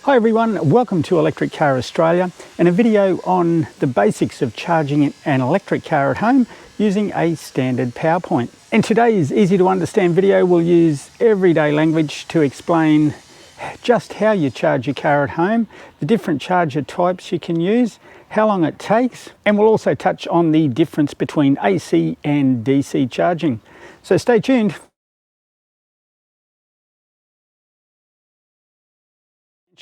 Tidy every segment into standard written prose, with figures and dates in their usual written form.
Hi everyone, welcome to Electric Car Australia and a video on the basics of charging an electric car at home using a standard PowerPoint. In today's easy to understand video, we'll use everyday language to explain just how you charge your car at home, the different charger types you can use, how long it takes, and we'll also touch on the difference between AC and DC charging. So stay tuned.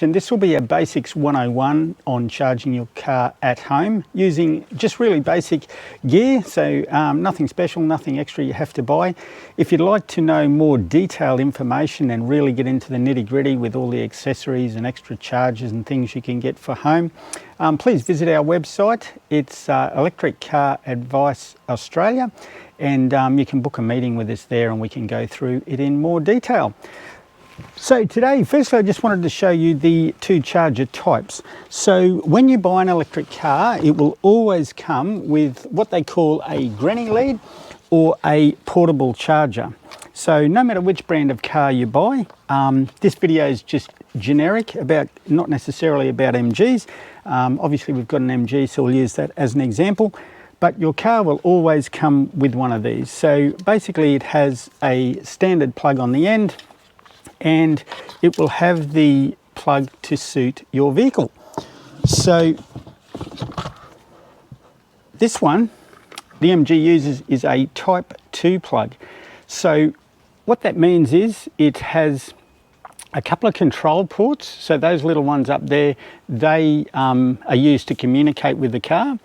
And this will be a Basics 101 on charging your car at home using just really basic gear, so nothing special, nothing extra you have to buy. If you'd like to know more detailed information and really get into the nitty-gritty with all the accessories and extra chargers and things you can get for home, please visit our website. It's Electric Car Advice Australia, and you can book a meeting with us there and we can go through it in more detail. So today, firstly, I just wanted to show you the two charger types. So when you buy an electric car, it will always come with what they call a granny lead or a portable charger. So no matter which brand of car you buy, this video is just generic, not necessarily about MGs. Obviously we've got an MG, so we'll use that as an example. But your car will always come with one of these. So basically it has a standard plug on the end, and it will have the plug to suit your vehicle. So this one, the MG uses, is a Type 2 plug. So what that means is it has a couple of control ports. So those little ones up there, they are used to communicate with the car.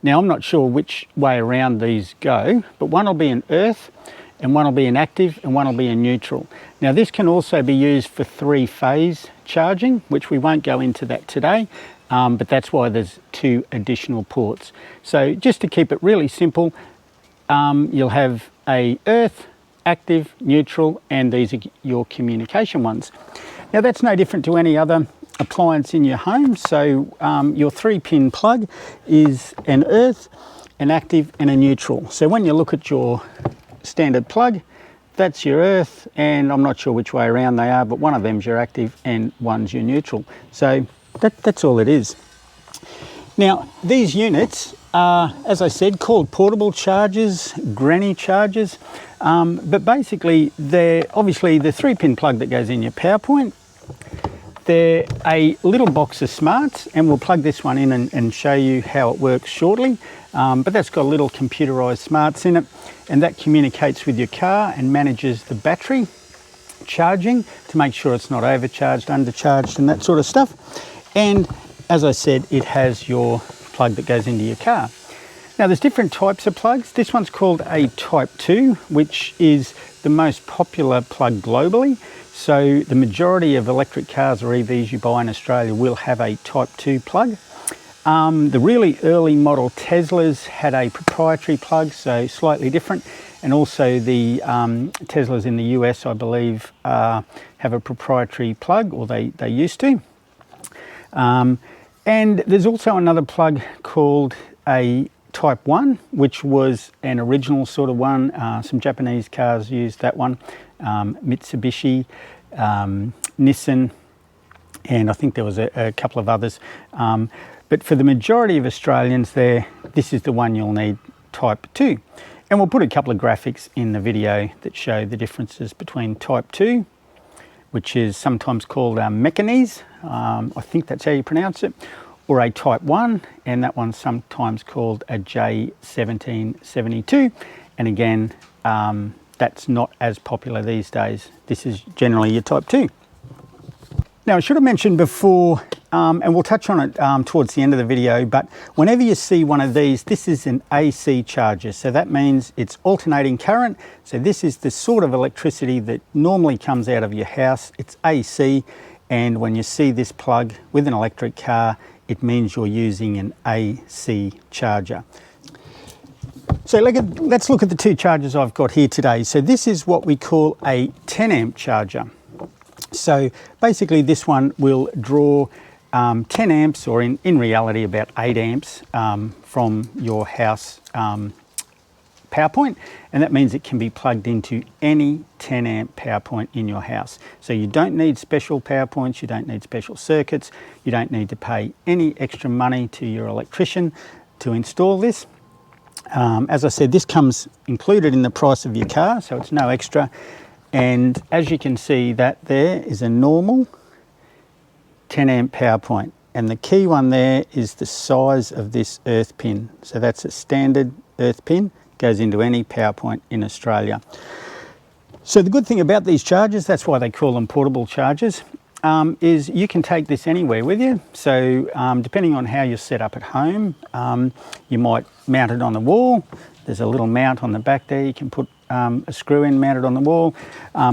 Now I'm not sure which way around these go, but one will be in earth, and one will be in active, and one will be in neutral. Now this can also be used for three-phase charging, which we won't go into that today, but that's why there's two additional ports. So just to keep it really simple, you'll have a earth, active, neutral, and these are your communication ones. Now that's no different to any other appliance in your home. So your 3-pin plug is an earth, an active, and a neutral. So when you look at your standard plug, that's your earth, and I'm not sure which way around they are, but one of them's your active and one's your neutral. So that's all it is. Now these units are, as I said, called portable chargers, granny chargers, but basically they're obviously the 3-pin plug that goes in your PowerPoint. They're a little box of smarts, and we'll plug this one in and show you how it works shortly. But that's got a little computerized smarts in it, and that communicates with your car and manages the battery charging to make sure it's not overcharged, undercharged, and that sort of stuff. And as I said, it has your plug that goes into your car. Now there's different types of plugs. This one's called a Type 2, which is the most popular plug globally. So the majority of electric cars or EVs you buy in Australia will have a Type 2 plug. The really early model Teslas had a proprietary plug, so slightly different. And also the Teslas in the US, I believe, have a proprietary plug, or they used to. And there's also another plug called a Type 1, which was an original sort of one. Some Japanese cars used that one, Mitsubishi, Nissan, and I think there was a couple of others. But for the majority of Australians this is the one you'll need, Type 2. And we'll put a couple of graphics in the video that show the differences between Type 2, which is sometimes called Mennekes, I think that's how you pronounce it, or a Type 1, and that one's sometimes called a J1772. And again, that's not as popular these days. This is generally your Type 2. Now I should have mentioned before, and we'll touch on it towards the end of the video, but whenever you see one of these, this is an AC charger. So that means it's alternating current. So this is the sort of electricity that normally comes out of your house. It's AC, and when you see this plug with an electric car, it means you're using an AC charger. So let's look at the two chargers I've got here today. So this is what we call a 10 amp charger. So basically this one will draw 10 amps, or in reality about 8 amps from your house power point, and that means it can be plugged into any 10 amp power point in your house. So you don't need special power points, you don't need special circuits, you don't need to pay any extra money to your electrician to install this. As I said, this comes included in the price of your car, so it's no extra. And as you can see, that there is a normal 10 amp power point. And the key one there is the size of this earth pin. So that's a standard earth pin, goes into any power point in Australia. So the good thing about these chargers, that's why they call them portable chargers, is you can take this anywhere with you. So depending on how you're set up at home, you might mount it on the wall. There's a little mount on the back there. You can put a screw in, mount it on the wall,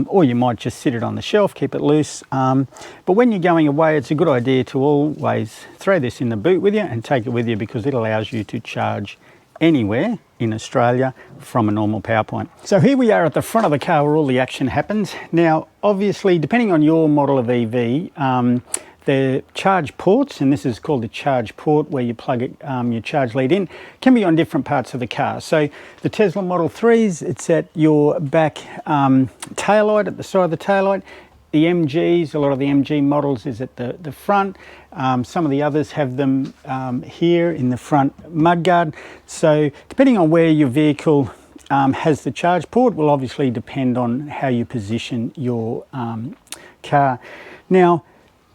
or you might just sit it on the shelf, keep it loose. But when you're going away, it's a good idea to always throw this in the boot with you and take it with you, because it allows you to charge anywhere in Australia from a normal power point. So here we are at the front of the car where all the action happens. Now, obviously, depending on your model of EV, the charge ports, and this is called the charge port where you plug it, your charge lead in, can be on different parts of the car. So the Tesla Model 3s, it's at your back taillight, at the side of the taillight. The MGs, a lot of the MG models is at the front. Some of the others have them here in the front mudguard. So depending on where your vehicle has the charge port will obviously depend on how you position your car. Now,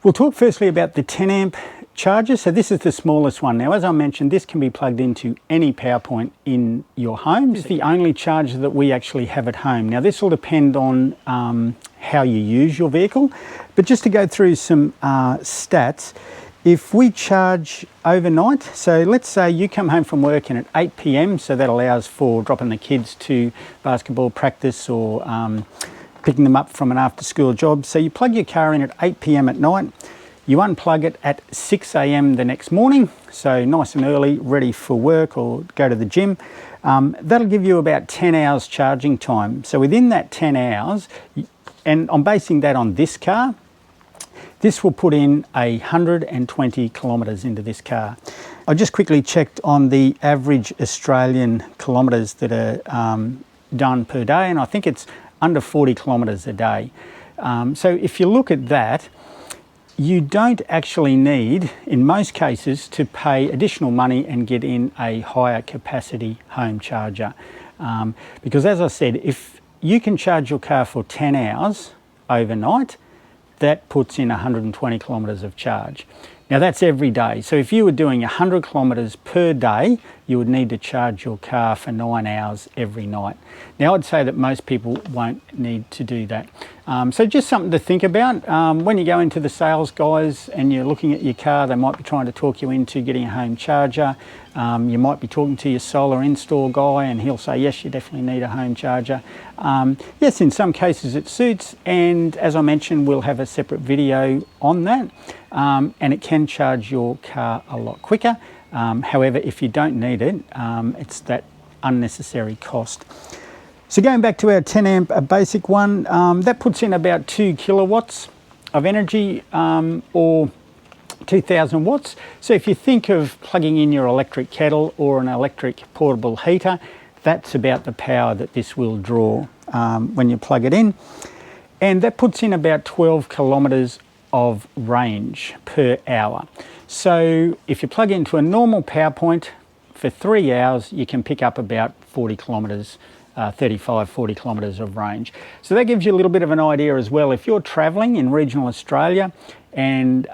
we'll talk firstly about the 10 amp charger. So this is the smallest one. Now, as I mentioned, this can be plugged into any power point in your home. It's the only charger that we actually have at home. Now, this will depend on how you use your vehicle, but just to go through some stats, if we charge overnight, so let's say you come home from work and at 8 p.m, so that allows for dropping the kids to basketball practice or picking them up from an after-school job. So you plug your car in at 8 p.m. at night, you unplug it at 6 a.m. the next morning, so nice and early, ready for work or go to the gym. That'll give you about 10 hours charging time. So within that 10 hours, and I'm basing that on this car, this will put in 120 kilometres into this car. I just quickly checked on the average Australian kilometres that are done per day, and I think it's under 40 kilometres a day. So if you look at that, you don't actually need, in most cases, to pay additional money and get in a higher capacity home charger. Because as I said, if you can charge your car for 10 hours overnight, that puts in 120 kilometres of charge. Now that's every day. So if you were doing 100 kilometres per day, you would need to charge your car for 9 hours every night. Now I'd say that most people won't need to do that. So just something to think about. When you go into the sales guys and you're looking at your car, they might be trying to talk you into getting a home charger. You might be talking to your solar install guy and he'll say, yes, you definitely need a home charger. Yes, in some cases it suits, and as I mentioned, we'll have a separate video on that. And it can charge your car a lot quicker. However, if you don't need it, it's that unnecessary cost. So going back to our 10 amp basic one, that puts in about 2 kilowatts of energy, or 2000 watts. So if you think of plugging in your electric kettle or an electric portable heater, that's about the power that this will draw when you plug it in. And that puts in about 12 kilometres of range per hour. So if you plug into a normal power point for 3 hours, you can pick up about 40 kilometres, 35, 40 kilometres of range. So that gives you a little bit of an idea as well. If you're travelling in regional Australia and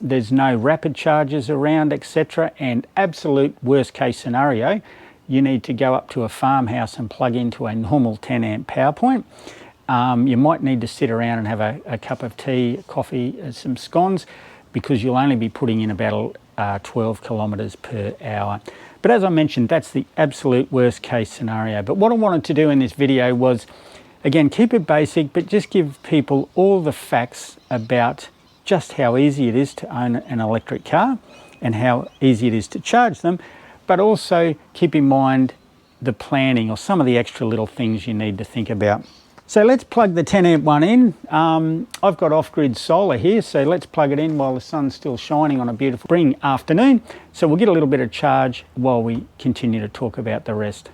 there's no rapid chargers around, etc., and absolute worst case scenario, you need to go up to a farmhouse and plug into a normal 10 amp power point. You might need to sit around and have a cup of tea, coffee, some scones, because you'll only be putting in about 12 kilometres per hour. But as I mentioned, that's the absolute worst case scenario. But what I wanted to do in this video was, again, keep it basic, but just give people all the facts about just how easy it is to own an electric car and how easy it is to charge them, but also keep in mind the planning or some of the extra little things you need to think about. So let's plug the 10 amp one in. I've got off-grid solar here, so let's plug it in while the sun's still shining on a beautiful spring afternoon. So we'll get a little bit of charge while we continue to talk about the rest.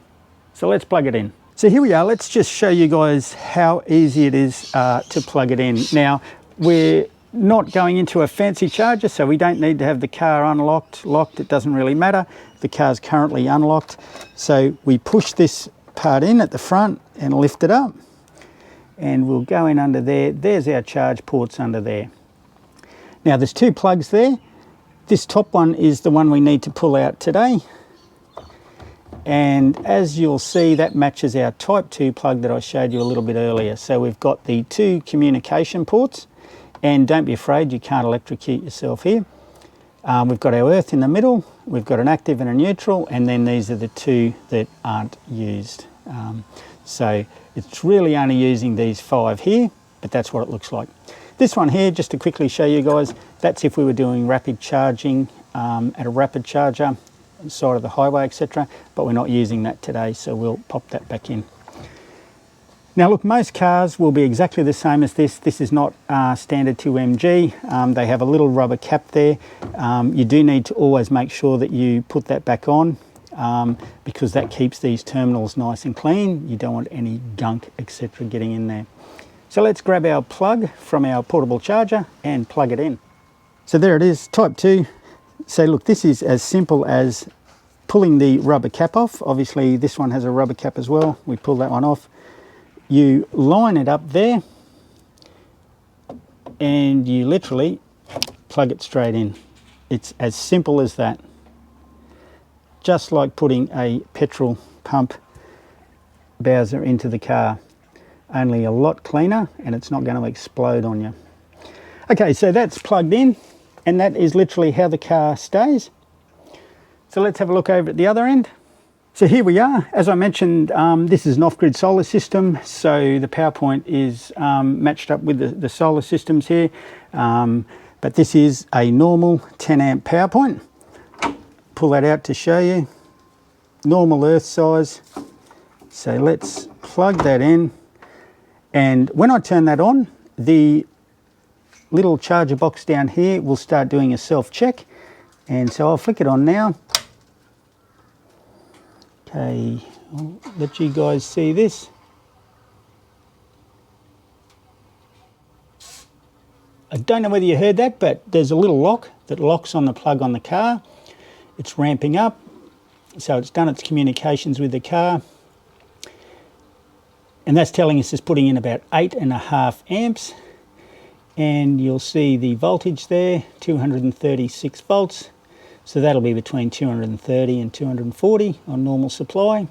So let's plug it in. So here we are, let's just show you guys how easy it is to plug it in. Now, we're not going into a fancy charger, so we don't need to have the car unlocked, locked, it doesn't really matter. The car's currently unlocked. So we push this part in at the front and lift it up. And we'll go in under there. There's our charge ports under there. Now there's two plugs there. This top one is the one we need to pull out today. And as you'll see, that matches our type 2 plug that I showed you a little bit earlier. So we've got the two communication ports, and don't be afraid, you can't electrocute yourself here. We've got our earth in the middle, we've got an active and a neutral, and then these are the two that aren't used. So it's really only using these 5 here, but that's what it looks like. This one here, just to quickly show you guys, that's if we were doing rapid charging at a rapid charger, side of the highway, etc., but we're not using that today, so we'll pop that back in. Now look, most cars will be exactly the same as this. This is not standard to MG. They have a little rubber cap there. You do need to always make sure that you put that back on because that keeps these terminals nice and clean. You don't want any gunk, etc., getting in there. So let's grab our plug from our portable charger and plug it in. So there it is, type 2. So look, this is as simple as pulling the rubber cap off. Obviously this one has a rubber cap as well. We pull that one off. You line it up there and you literally plug it straight in. It's as simple as that. Just like putting a petrol pump bowser into the car, only a lot cleaner, and it's not going to explode on you. Okay, so that's plugged in. And that is literally how the car stays. So let's have a look over at the other end. So here we are. As I mentioned, this is an off-grid solar system. So the power point is matched up with the solar systems here. But this is a normal 10 amp power point. Pull that out to show you. Normal earth size. So let's plug that in. And when I turn that on, the little charger box down here will start doing a self-check, and so I'll flick it on now. Okay, I'll let you guys see this. I don't know whether you heard that, but there's a little lock that locks on the plug on the car. It's ramping up, so it's done its communications with the car, and that's telling us it's putting in about 8.5 amps. And you'll see the voltage there, 236 volts. So that'll be between 230 and 240 on normal supply.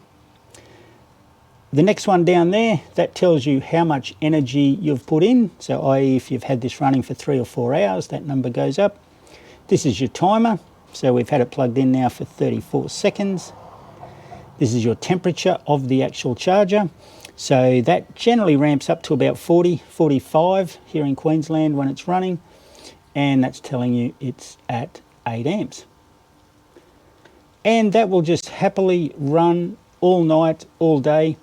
The next one down there, that tells you how much energy you've put in. So i.e. if you've had this running for 3 or 4 hours, that number goes up. This is your timer. So we've had it plugged in now for 34 seconds. This is your temperature of the actual charger. So that generally ramps up to about 40, 45 here in Queensland when it's running, and that's telling you it's at 8 amps. And that will just happily run all night, all day.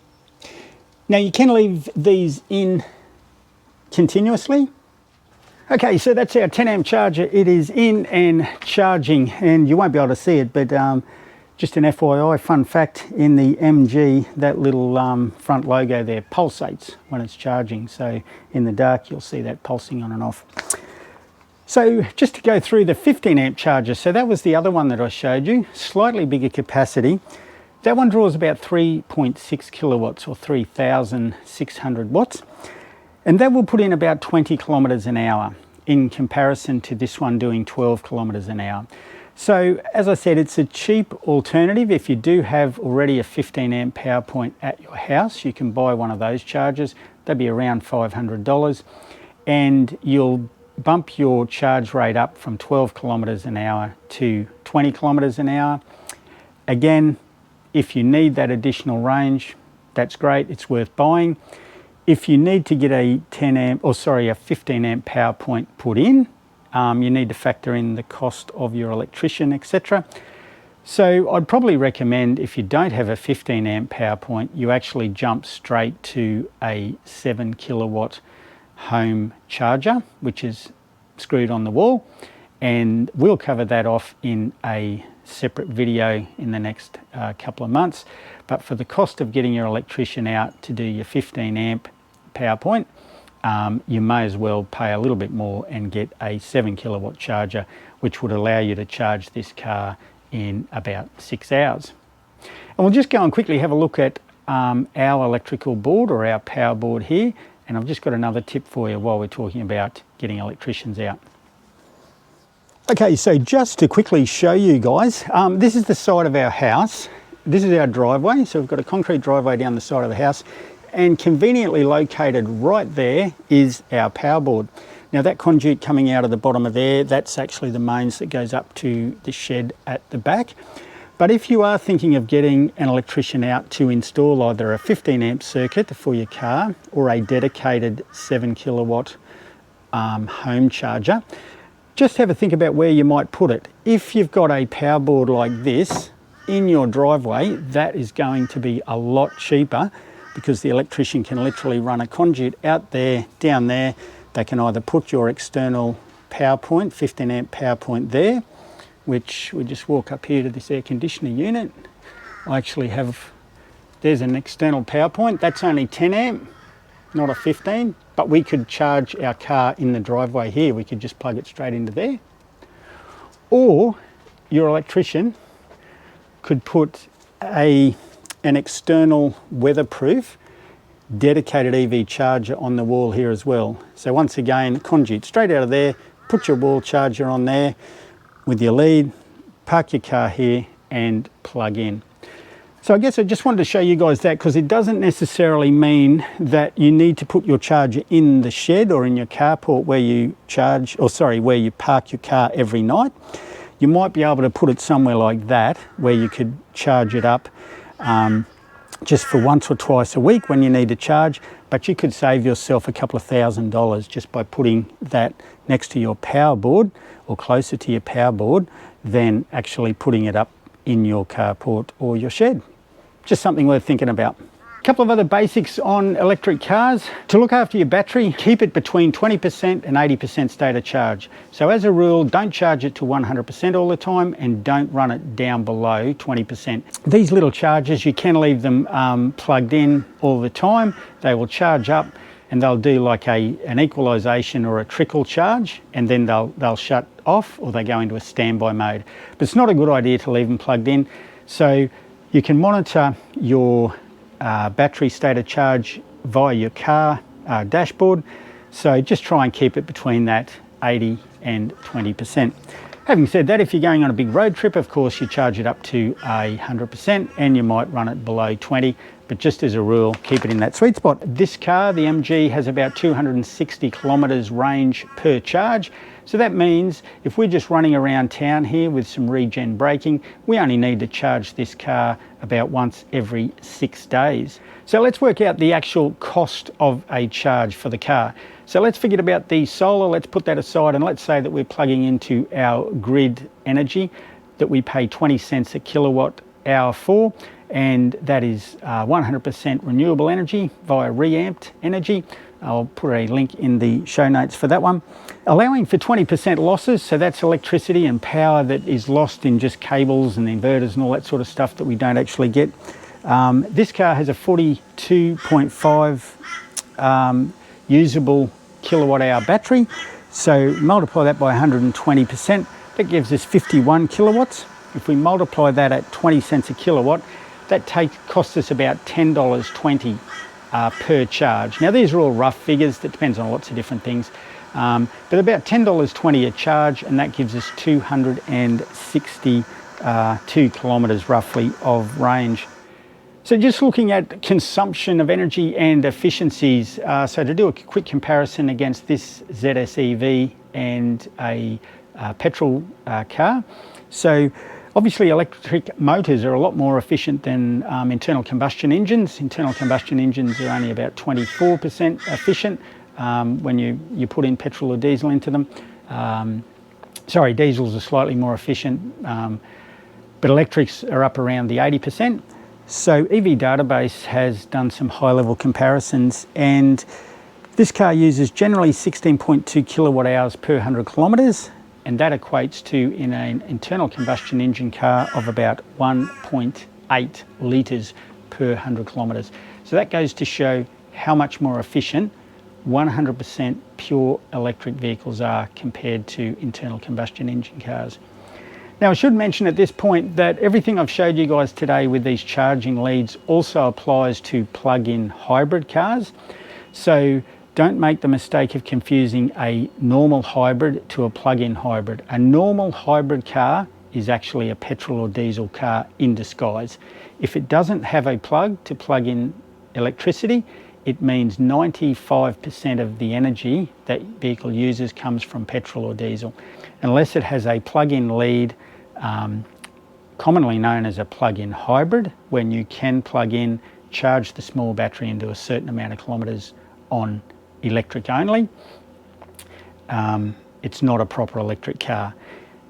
Now you can leave these in continuously. Okay, so that's our 10 amp charger. It is in and charging, and you won't be able to see it, but just an FYI, fun fact, in the MG, that little front logo there pulsates when it's charging. So in the dark, you'll see that pulsing on and off. So just to go through the 15 amp charger, so that was the other one that I showed you, slightly bigger capacity. That one draws about 3.6 kilowatts or 3,600 watts. And that will put in about 20 kilometers an hour in comparison to this one doing 12 kilometers an hour. So as I said, it's a cheap alternative. If you do have already a 15 amp power point at your house, you can buy one of those chargers. They'll be around $500, and you'll bump your charge rate up from 12 kilometers an hour to 20 kilometers an hour. Again, if you need that additional range, that's great, it's worth buying. If you need to get a 15 amp power point put in, you need to factor in the cost of your electrician, etc. So I'd probably recommend, if you don't have a 15 amp power point, you actually jump straight to a 7 kilowatt home charger, which is screwed on the wall, and we'll cover that off in a separate video in the next couple of months. But for the cost of getting your electrician out to do your 15 amp power point, you may as well pay a little bit more and get a 7 kilowatt charger, which would allow you to charge this car in about 6 hours. And we'll just go and quickly have a look at our electrical board, or our power board here, and I've just got another tip for you while we're talking about getting electricians out. Okay, so just to quickly show you guys, this is the side of our house. This is our driveway, so we've got a concrete driveway down the side of the house, and conveniently located right there is our power board. Now that conduit coming out of the bottom of there, that's actually the mains that goes up to the shed at the back. But if you are thinking of getting an electrician out to install either a 15 amp circuit for your car or a dedicated 7 kilowatt home charger, just have a think about where you might put it. If you've got a power board like this in your driveway, that is going to be a lot cheaper, because the electrician can literally run a conduit out there, down there. They can either put your external power point, 15 amp power point there, which we just walk up here to this air conditioner unit. I actually have, there's an external power point. That's only 10 amp, not a 15, but we could charge our car in the driveway here. We could just plug it straight into there. Or your electrician could put an external weatherproof dedicated EV charger on the wall here as well. So once again, conduit straight out of there, put your wall charger on there with your lead, park your car here and plug in. So I guess I just wanted to show you guys that, because it doesn't necessarily mean that you need to put your charger in the shed or in your carport where you charge, or sorry, where you park your car every night. You might be able to put it somewhere like that where you could charge it up just for once or twice a week when you need to charge, but you could save yourself a couple of $1,000 just by putting that next to your power board or closer to your power board than actually putting it up in your carport or your shed. Just something worth thinking about. A couple of other basics on electric cars. To look after your battery, keep it between 20% and 80% state of charge. So as a rule, don't charge it to 100% all the time, and don't run it down below 20%. These little chargers, you can leave them plugged in all the time. They will charge up and they'll do like an equalization or a trickle charge, and then they'll shut off, or they go into a standby mode. But it's not a good idea to leave them plugged in. So you can monitor your battery state of charge via your car dashboard. So just try and keep it between that 80 and 20%. Having said that, if you're going on a big road trip, of course you charge it up to 100%, and you might run it below 20, but just as a rule, keep it in that sweet spot. This car, the MG, has about 260 kilometers range per charge. So that means if we're just running around town here with some regen braking, we only need to charge this car about once every 6 days. So let's work out the actual cost of a charge for the car. So let's forget about the solar, let's put that aside, and let's say that we're plugging into our grid energy that we pay 20 cents a kilowatt hour for, and that is 100% renewable energy via reamped energy. I'll put a link in the show notes for that one. Allowing for 20% losses, so that's electricity and power that is lost in just cables and inverters and all that sort of stuff that we don't actually get. This car has a 42.5 usable kilowatt hour battery. So multiply that by 120%, that gives us 51 kilowatts. If we multiply that at 20 cents a kilowatt, that costs us about $10.20 per charge. Now these are all rough figures, that depends on lots of different things, but about $10.20 a charge, and that gives us 262 kilometres roughly of range. So just looking at consumption of energy and efficiencies, so to do a quick comparison against this ZS EV and a petrol car, so obviously electric motors are a lot more efficient than internal combustion engines. Internal combustion engines are only about 24% efficient when you put in petrol or diesel into them. Sorry, diesels are slightly more efficient, but electrics are up around the 80%. So EV Database has done some high-level comparisons, and this car uses generally 16.2 kilowatt hours per 100 kilometres. and that equates to, in an internal combustion engine car, of about 1.8 litres per 100 kilometres. So that goes to show how much more efficient 100% pure electric vehicles are compared to internal combustion engine cars. Now, I should mention at this point that everything I've showed you guys today with these charging leads also applies to plug-in hybrid cars. So don't make the mistake of confusing a normal hybrid to a plug-in hybrid. A normal hybrid car is actually a petrol or diesel car in disguise. If it doesn't have a plug to plug in electricity, it means 95% of the energy that vehicle uses comes from petrol or diesel. Unless it has a plug-in lead, commonly known as a plug-in hybrid, when you can plug in, charge the small battery and do a certain amount of kilometres on electric only, it's not a proper electric car.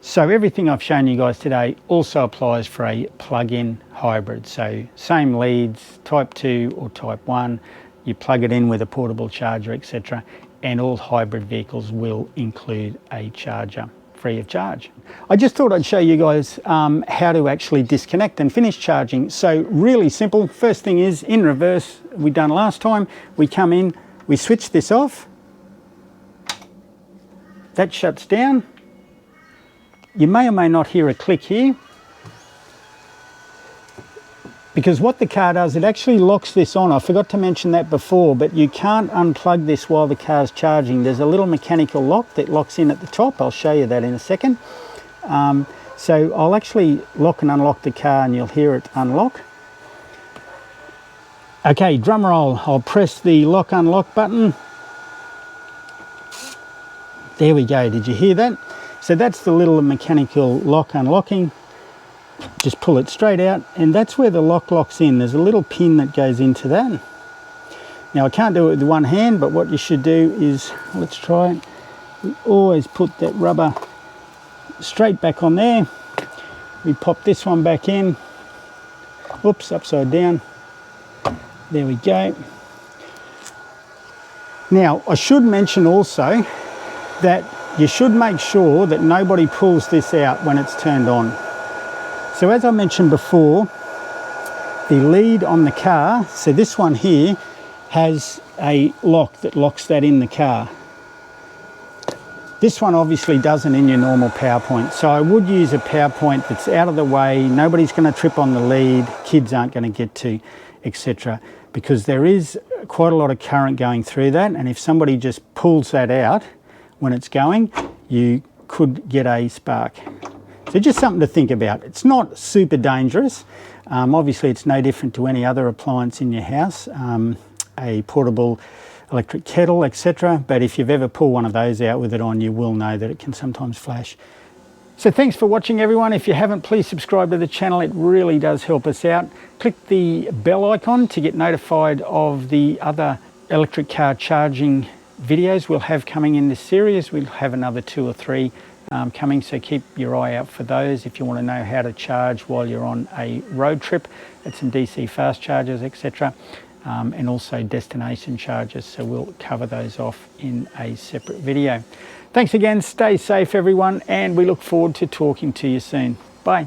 So everything I've shown you guys today also applies for a plug-in hybrid. So same leads, type 2 or type 1, you plug it in with a portable charger, etc. And all hybrid vehicles will include a charger, free of charge. I just thought I'd show you guys how to actually disconnect and finish charging. So really simple. First thing is, in reverse, we done last time, we come in, we switch this off, that shuts down. You may or may not hear a click here, because what the car does, it actually locks this on. I forgot to mention that before, but you can't unplug this while the car's charging. There's a little mechanical lock that locks in at the top. I'll show you that in a second. So I'll actually lock and unlock the car and you'll hear it unlock. Okay, drum roll. I'll press the lock unlock button. There we go. Did you hear that? So that's the little mechanical lock unlocking. Just pull it straight out, and that's where the lock locks in. There's a little pin that goes into that. Now I can't do it with one hand, but what you should do is, let's try it. We always put that rubber straight back on there. We pop this one back in. Oops, upside down. There we go. Now I should mention also that you should make sure that nobody pulls this out when it's turned on. So as I mentioned before, the lead on the car, so this one here, has a lock that locks that in the car. This one obviously doesn't in your normal power point. So I would use a power point that's out of the way, nobody's going to trip on the lead, kids aren't going to get to, etc. Because there is quite a lot of current going through that, and if somebody just pulls that out when it's going, you could get a spark. So just something to think about. It's not super dangerous. Obviously it's no different to any other appliance in your house, a portable electric kettle, etc. But if you've ever pulled one of those out with it on, you will know that it can sometimes flash. So thanks for watching, everyone. If you haven't, please subscribe to the channel. It really does help us out. Click the bell icon to get notified of the other electric car charging videos we'll have coming in this series. We'll have another 2 or 3 coming, so keep your eye out for those if you want to know how to charge while you're on a road trip at some DC fast chargers, etc. And also destination chargers, so we'll cover those off in a separate video. Thanks again, stay safe everyone, and we look forward to talking to you soon. Bye.